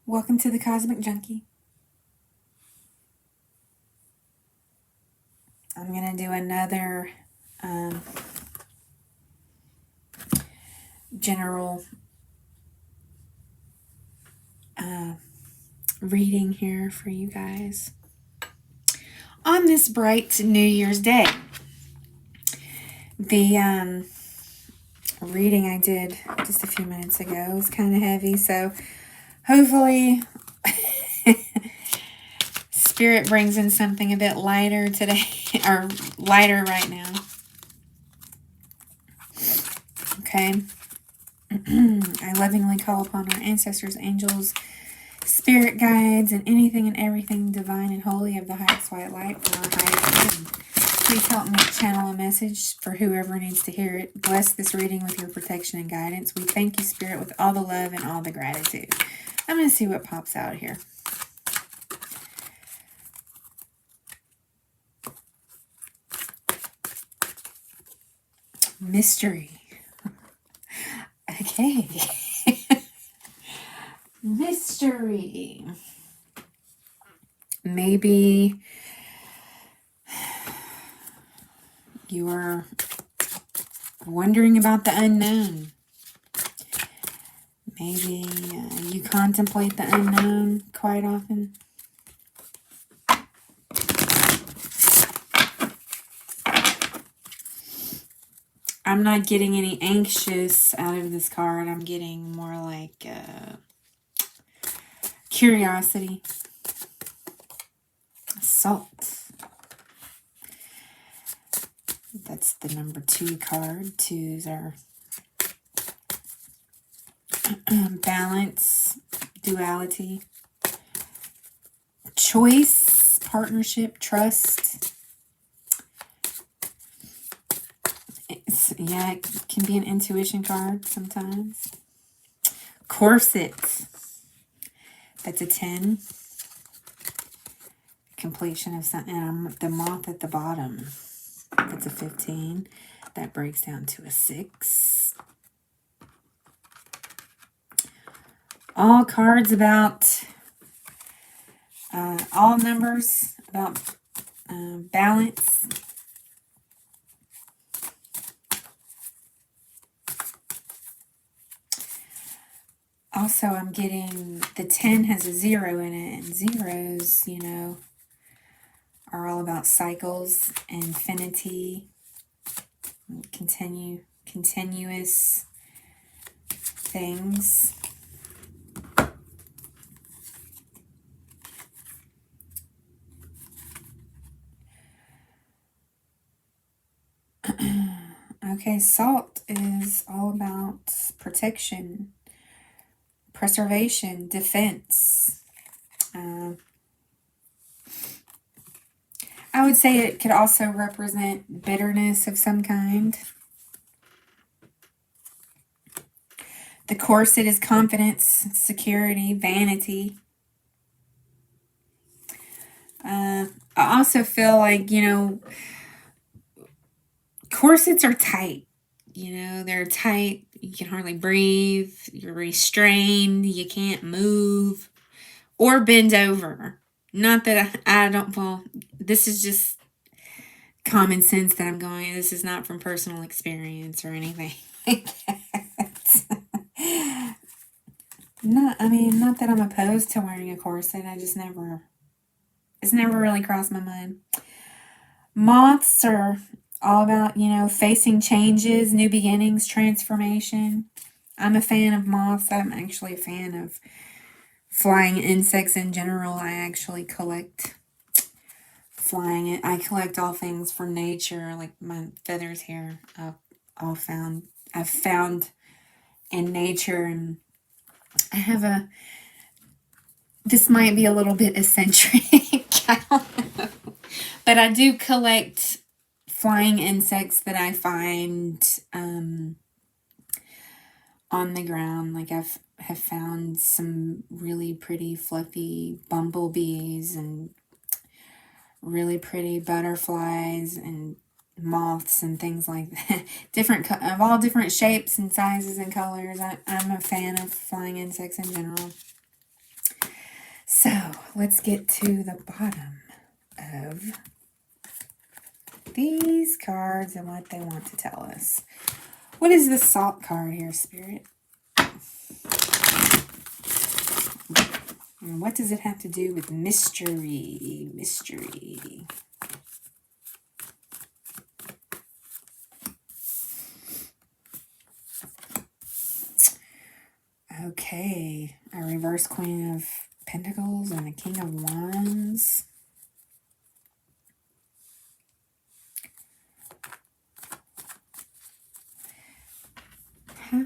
Welcome to the Cosmic Junkie. I'm going to do another general reading here for you guys on this bright New Year's Day. The reading I did just a few minutes ago was kind of heavy, so hopefully Spirit brings in something a bit lighter today, or lighter right now. Okay. I lovingly call upon our ancestors, angels, spirit guides, and anything and everything divine and holy of the highest white light for our highest good. Please help me channel a message for whoever needs to hear it. Bless this reading with your protection and guidance. We thank you, Spirit, with all the love and all the gratitude. I'm going to see what pops out here. Mystery. Okay. Mystery. Maybe you are wondering about the unknown. Maybe you contemplate the unknown quite often. I'm not getting any anxious out of this card. I'm getting more like curiosity. Salt. That's the number 2 card. 2s are balance, duality, choice, partnership, trust. Yeah, it can be an intuition card sometimes. Corset. That's a 10. Completion of something. And the moth at the bottom. That's a 15. That breaks down to a 6. All cards about, all numbers about balance. Also, I'm getting the 10 has a 0 in it, and zeros, you know, are all about cycles, infinity, continuous things. Okay, salt is all about protection, preservation, defense. I would say it could also represent bitterness of some kind. The corset is confidence, security, vanity. I also feel like, you know, corsets are tight. You know, they're tight. You can hardly breathe. You're restrained. You can't move or bend over. Not that I don't, well, this is just common sense that I'm going, this is not from personal experience or anything like that. Not that I'm opposed to wearing a corset. It's never really crossed my mind. Moths are all about, you know, facing changes, new beginnings, transformation. I'm a fan of moths. I'm actually a fan of flying insects in general. I actually collect flying. I collect all things from nature, like my feathers here. I've found in nature, and I have this might be a little bit eccentric, I don't know, but I do collect flying insects that I find on the ground. Like have found some really pretty fluffy bumblebees and really pretty butterflies and moths and things like that. Of all different shapes and sizes and colors. I'm a fan of flying insects in general. So let's get to the bottom of these cards and what they want to tell us. What is the Salt card here, Spirit? And what does it have to do with mystery? Mystery. Okay, a reverse Queen of Pentacles and a King of Wands. How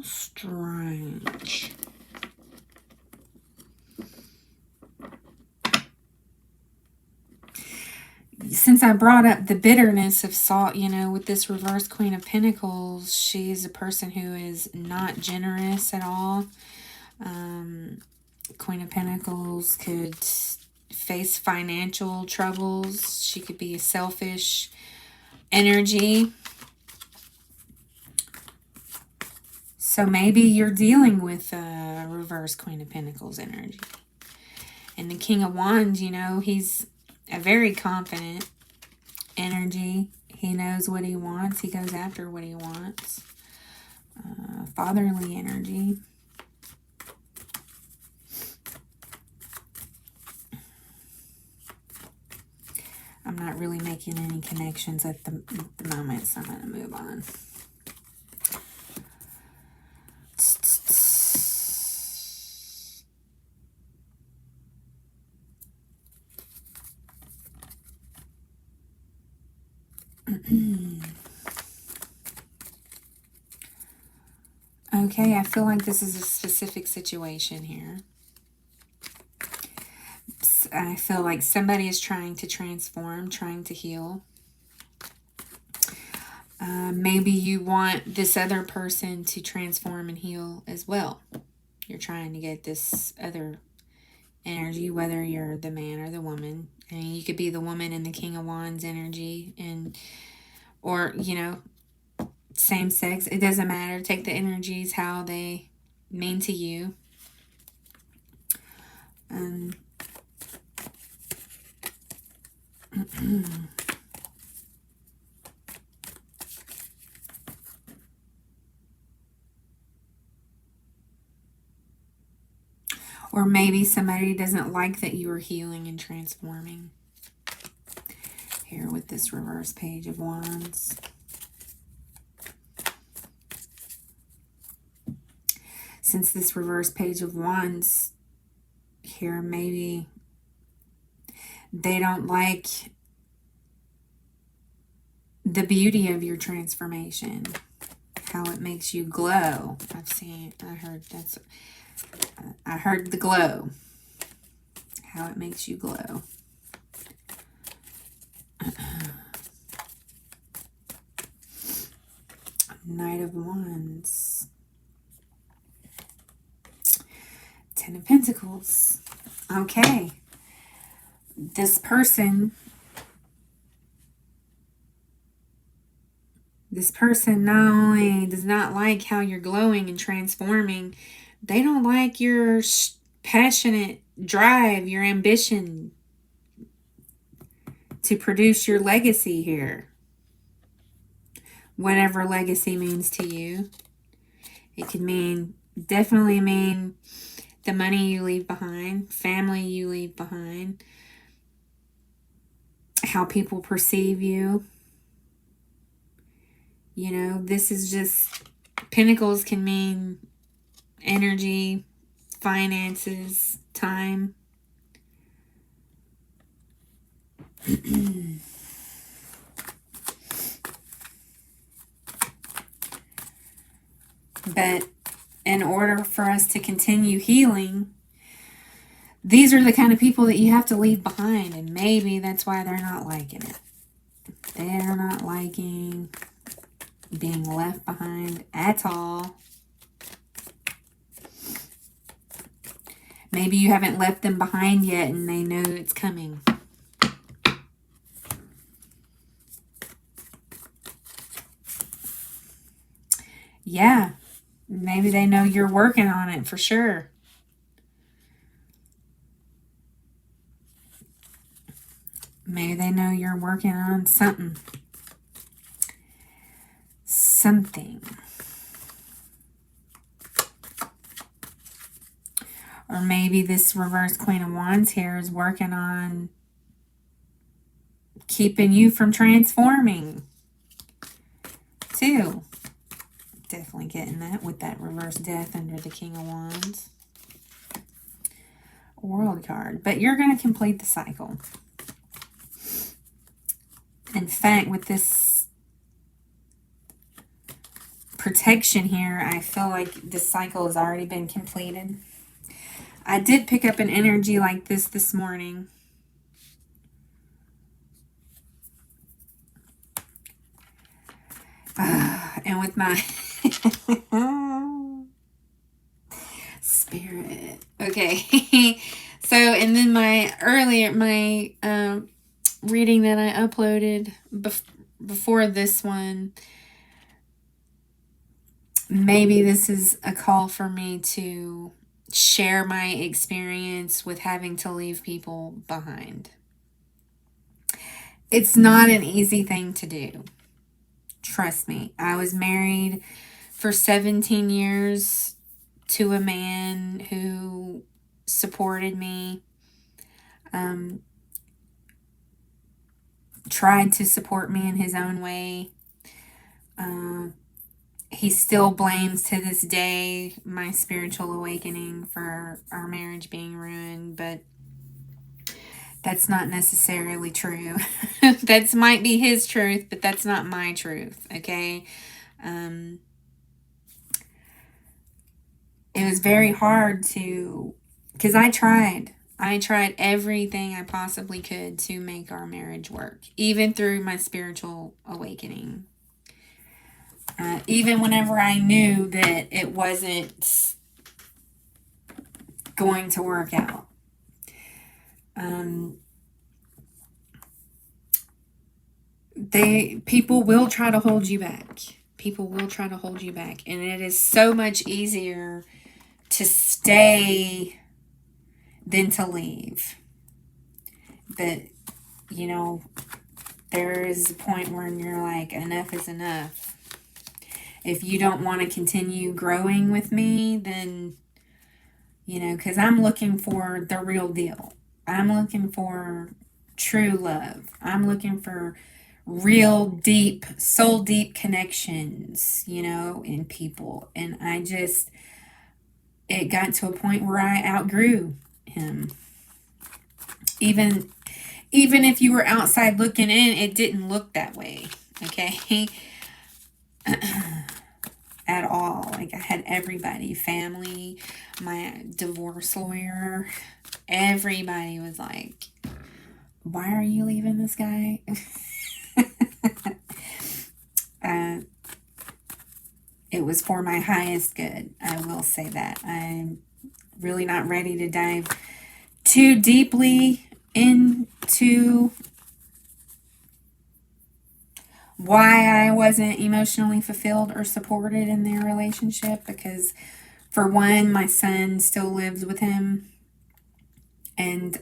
strange. Since I brought up the bitterness of Salt, you know, with this reverse Queen of Pentacles, she's a person who is not generous at all. Queen of Pentacles could face financial troubles. She could be a selfish energy. So maybe you're dealing with a reverse Queen of Pentacles energy. And the King of Wands, you know, he's a very confident energy. He knows what he wants. He goes after what he wants. Fatherly energy. I'm not really making any connections at the moment, so I'm going to move on. Okay, I feel like this is a specific situation here. I feel like somebody is trying to transform, trying to heal. Maybe you want this other person to transform and heal as well. You're trying to get this other energy, whether you're the man or the woman. I mean, you could be the woman in the King of Wands energy, or, you know, same sex. It doesn't matter. Take the energies how they mean to you. Or maybe somebody doesn't like that you are healing and transforming. Here with this reverse Page of Wands. Since this reverse Page of Wands here, maybe they don't like the beauty of your transformation, how it makes you glow. I heard the glow, how it makes you glow. Knight of Wands. Ten of Pentacles. Okay. This person not only does not like how you're glowing and transforming, they don't like your passionate drive, your ambition to produce your legacy here. Whatever legacy means to you. It could definitely mean the money you leave behind, family you leave behind, how people perceive you. You know, this is just, Pentacles can mean energy, finances, time. But in order for us to continue healing, these are the kind of people that you have to leave behind. And maybe that's why they're not liking it. They're not liking being left behind at all. Maybe you haven't left them behind yet and they know it's coming. Yeah. Maybe they know you're working on it for sure. Maybe they know you're working on something. Or maybe this reverse Queen of Wands here is working on keeping you from transforming, too. Definitely getting that with that reverse Death under the King of Wands. World card. But you're going to complete the cycle. In fact, with this protection here, I feel like this cycle has already been completed. I did pick up an energy like this morning. And with my spirit. Okay. So, and then my reading that I uploaded before this one, maybe this is a call for me to share my experience with having to leave people behind. It's not an easy thing to do. Trust me. I was married for 17 years to a man who supported me, tried to support me in his own way. He still blames to this day my spiritual awakening for our marriage being ruined, but that's not necessarily true. That might be his truth, but that's not my truth, okay? It was very hard to, because I tried everything I possibly could to make our marriage work, even through my spiritual awakening. Even whenever I knew that it wasn't going to work out. People will try to hold you back. People will try to hold you back. And it is so much easier to stay than to leave. But, you know, there is a point where you're like, enough is enough. If you don't want to continue growing with me, then, you know, because I'm looking for the real deal. I'm looking for true love. I'm looking for real deep, soul deep connections, you know, in people. And it got to a point where I outgrew him. Even if you were outside looking in, it didn't look that way, okay? At all. Like, I had everybody, family, my divorce lawyer, everybody was like, why are you leaving this guy? It was for my highest good. I will say that. I'm really not ready to dive too deeply into why I wasn't emotionally fulfilled or supported in their relationship, because for one, my son still lives with him, and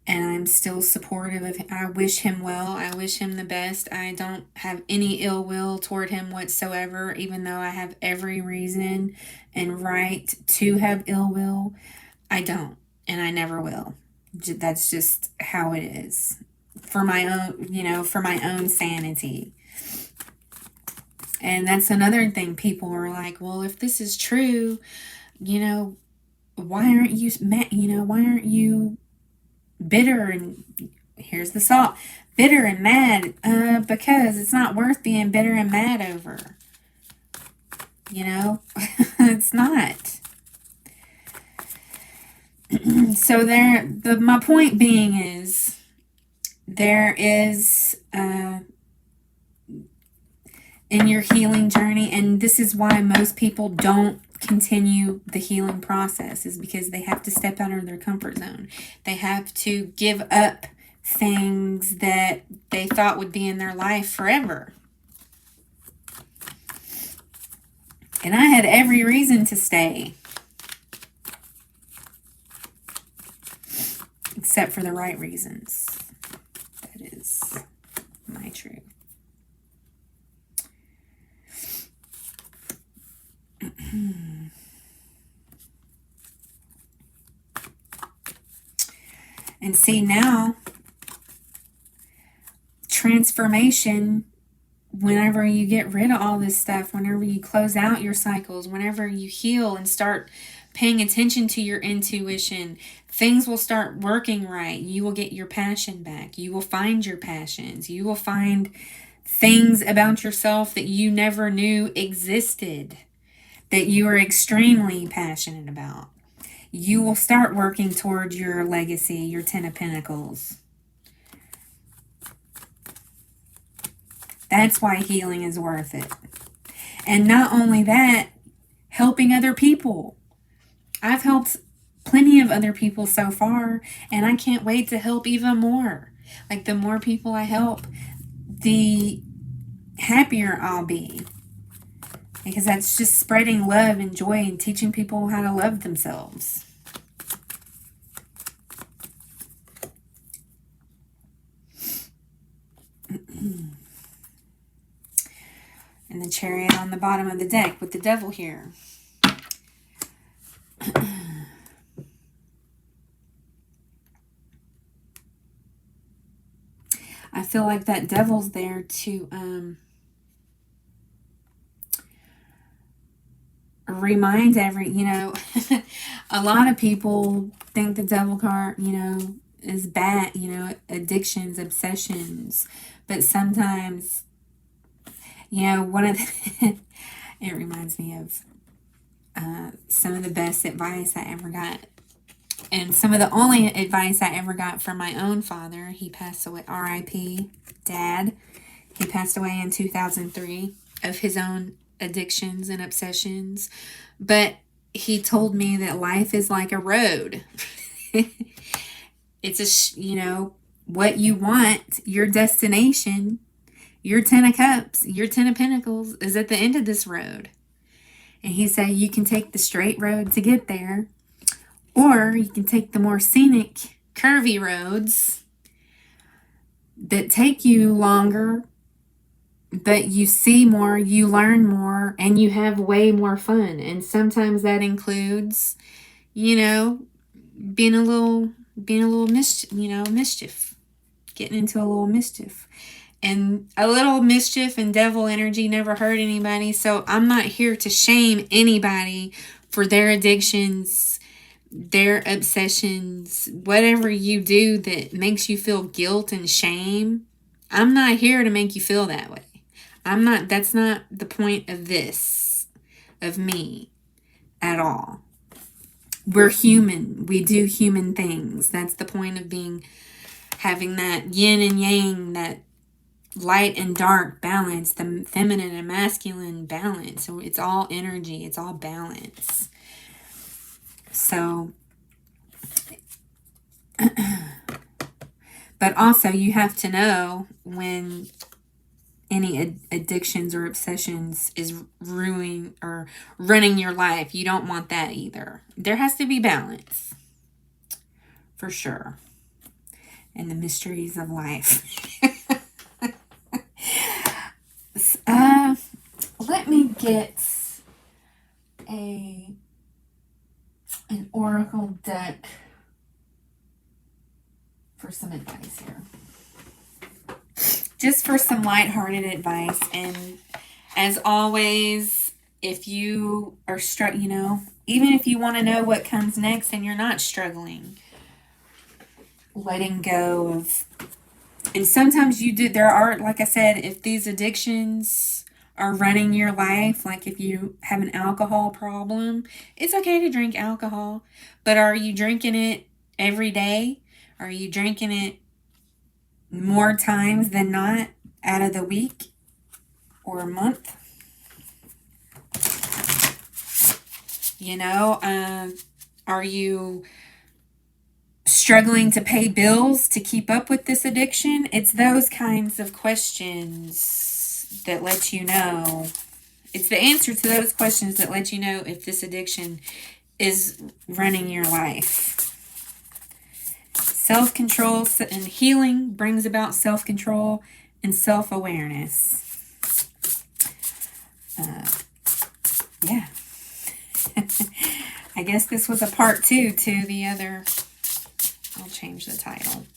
I'm still supportive of him. I wish him well. I wish him the best. I don't have any ill will toward him whatsoever, even though I have every reason and right to have ill will. I don't, and I never will. That's just how it is. For my own, you know, for my own sanity. And that's another thing. People are like, well, if this is true, you know, why aren't you bitter? And here's the salt. Bitter and mad, because it's not worth being bitter and mad over. You know, it's not. So my point being is, there is, in your healing journey, and this is why most people don't continue the healing process, is because they have to step out of their comfort zone. They have to give up things that they thought would be in their life forever. And I had every reason to stay. except for the right reasons. That is my truth. And see, now, transformation, whenever you get rid of all this stuff, whenever you close out your cycles, whenever you heal and start paying attention to your intuition, things will start working right. You will get your passion back. You will find your passions. You will find things about yourself that you never knew existed, that you are extremely passionate about. You will start working towards your legacy, your 10 of Pentacles. That's why healing is worth it. And not only that, helping other people. I've helped plenty of other people so far, and I can't wait to help even more. Like, the more people I help, the happier I'll be. Because that's just spreading love and joy and teaching people how to love themselves. And the Chariot on the bottom of the deck with the Devil here. I feel like that Devil's there to remind a lot of people think the Devil card, is bad, addictions, obsessions. But sometimes, one of the, it reminds me of some of the best advice I ever got. And some of the only advice I ever got from my own father. He passed away, R.I.P. Dad. He passed away in 2003 of his own addictions and obsessions. But he told me that life is like a road. It's what you want, your destination, your 10 of Cups, your 10 of Pentacles is at the end of this road. And he said you can take the straight road to get there, or you can take the more scenic, curvy roads that take you longer, but you see more, you learn more, and you have way more fun. And sometimes that includes, being a little mischief, getting into a little mischief. And a little mischief and devil energy never hurt anybody. So I'm not here to shame anybody for their addictions, their obsessions, whatever you do that makes you feel guilt and shame. I'm not here to make you feel that way. That's not the point of this, of me, at all. We're human. We do human things. That's the point of having that yin and yang, that light and dark balance, the feminine and masculine balance. So it's all energy. It's all balance. So, but also you have to know when any addictions or obsessions is ruining or running your life. You don't want that either. There has to be balance, for sure. And the mysteries of life. Let me get an oracle deck for some advice here. Just for some lighthearted advice. And as always, if you are even if you want to know what comes next and you're not struggling, letting go of, and sometimes you do, there are, like I said, if these addictions are running your life, like if you have an alcohol problem, it's okay to drink alcohol, but are you drinking it every day? Are you drinking it more times than not out of the week or a month? Are you struggling to pay bills to keep up with this addiction? It's those kinds of questions that let you know. It's the answer to those questions that let you know if this addiction is running your life. Self-control and healing brings about self-control and self-awareness. Yeah. I guess this was a part 2 to the other. I'll change the title.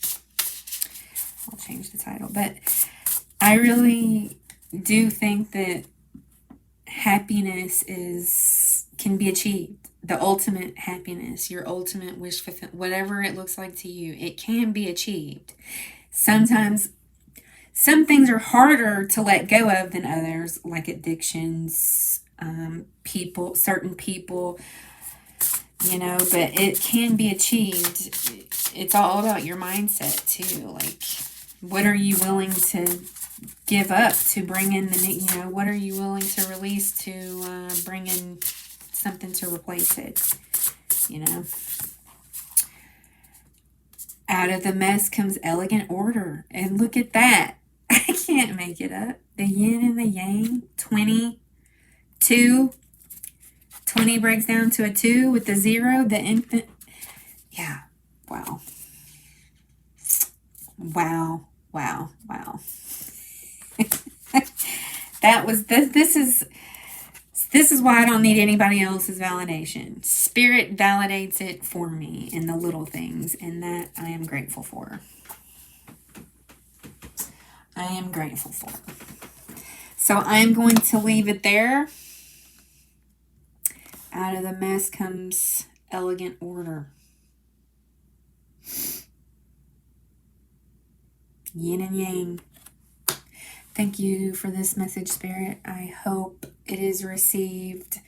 But I really do think that happiness can be achieved. The ultimate happiness, your ultimate wish fulfillment, whatever it looks like to you, it can be achieved. Sometimes some things are harder to let go of than others, like addictions, certain people, but it can be achieved. It's all about your mindset too. Like, what are you willing to give up to bring in what are you willing to release to bring in something to replace it? Out of the mess comes elegant order. And look at that. I can't make it up. The yin and the yang. 20 breaks down to a 2 with the 0. The infant. Yeah. Wow. This is why I don't need anybody else's validation. Spirit validates it for me in the little things, and that I am grateful for. So I'm going to leave it there. Out of the mess comes elegant order. Yin and yang. Thank you for this message, Spirit. I hope it is received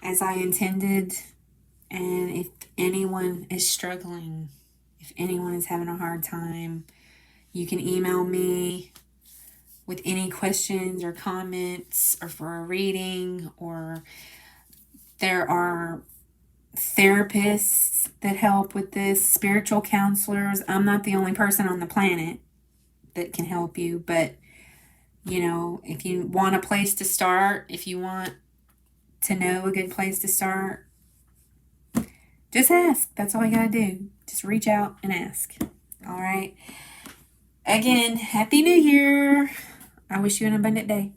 as I intended. And if anyone is struggling, if anyone is having a hard time, you can email me with any questions or comments or for a reading, or there are therapists that help with this, spiritual counselors. I'm not the only person on the planet that can help you, but if you want a place to start, if you want to know a good place to start, just ask. That's all you gotta do. Just reach out and ask. All right. Again, Happy New Year. I wish you an abundant day.